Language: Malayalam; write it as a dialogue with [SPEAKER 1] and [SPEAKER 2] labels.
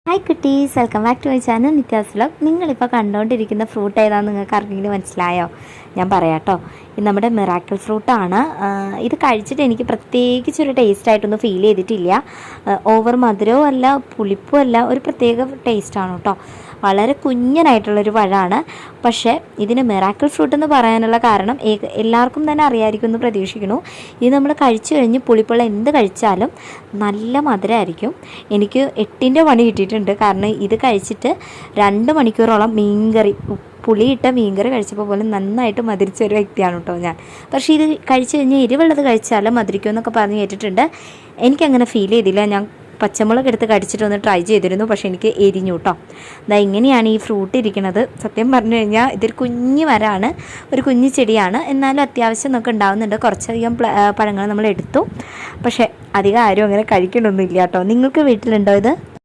[SPEAKER 1] ഹായ് കുട്ടീസ്, welcome back to my channel Nithya's vlog. നിങ്ങളിപ്പോൾ കണ്ടുകൊണ്ടിരിക്കുന്ന ഫ്രൂട്ട് ഏതാണെന്ന് നിങ്ങൾക്ക് ആർക്കെങ്കിലും മനസ്സിലായോ? ഞാൻ പറയാം കേട്ടോ. ഇത് നമ്മുടെ മിറാക്കിൾ ഫ്രൂട്ടാണ്. ഇത് കഴിച്ചിട്ട് എനിക്ക് പ്രത്യേകിച്ചൊരു ടേസ്റ്റായിട്ടൊന്നും ഫീൽ ചെയ്തിട്ടില്ല. ഓവർ മധുരവും അല്ല, പുളിപ്പും അല്ല, ഒരു പ്രത്യേക ടേസ്റ്റാണ് കേട്ടോ. വളരെ കുഞ്ഞനായിട്ടുള്ളൊരു പഴമാണ്. പക്ഷേ ഇതിന് മിറാക്കിൾ ഫ്രൂട്ട് എന്ന് പറയാനുള്ള കാരണം എല്ലാവർക്കും തന്നെ അറിയാമായിരിക്കും എന്ന് പ്രതീക്ഷിക്കുന്നു. ഇത് നമ്മൾ കഴിച്ചു കഴിഞ്ഞ് പുളിപ്പുള്ള എന്ത് കഴിച്ചാലും നല്ല മധുരമായിരിക്കും. എനിക്ക് 8ൻ്റെ പണി കിട്ടിയിട്ടുണ്ട്. കാരണം ഇത് കഴിച്ചിട്ട് 2 മണിക്കൂറോളം മീൻകറി, പുളിയിട്ട മീൻകറി കഴിച്ചപ്പോൾ പോലും നന്നായിട്ട് മധുരിച്ച ഒരു വ്യക്തിയാണ് കേട്ടോ ഞാൻ. പക്ഷേ ഇത് കഴിച്ച് കഴിഞ്ഞ് എരിവുള്ളത് കഴിച്ചാലും മധുരിക്കുമെന്നൊക്കെ പറഞ്ഞ് കേട്ടിട്ടുണ്ട്. എനിക്കങ്ങനെ ഫീൽ ചെയ്തില്ല. ഞാൻ പച്ചമുളക് എടുത്ത് കടിച്ചിട്ടൊന്ന് ട്രൈ ചെയ്തിരുന്നു, പക്ഷേ എനിക്ക് എരിഞ്ഞു കേട്ടോ. ഇതാ ഇങ്ങനെയാണ് ഈ ഫ്രൂട്ട് ഇരിക്കുന്നത്. സത്യം പറഞ്ഞു കഴിഞ്ഞാൽ ഇതൊരു കുഞ്ഞു മരമാണ്, ഒരു കുഞ്ഞു ചെടിയാണ്. എന്നാലും അത്യാവശ്യം നമുക്ക് ഉണ്ടാകുന്നുണ്ട്. കുറച്ചധികം പഴങ്ങൾ നമ്മൾ എടുത്തു, പക്ഷേ അധികം ആരും അങ്ങനെ കഴിക്കണമൊന്നുമില്ല കേട്ടോ. നിങ്ങൾക്ക് വീട്ടിലുണ്ടോ ഇത്?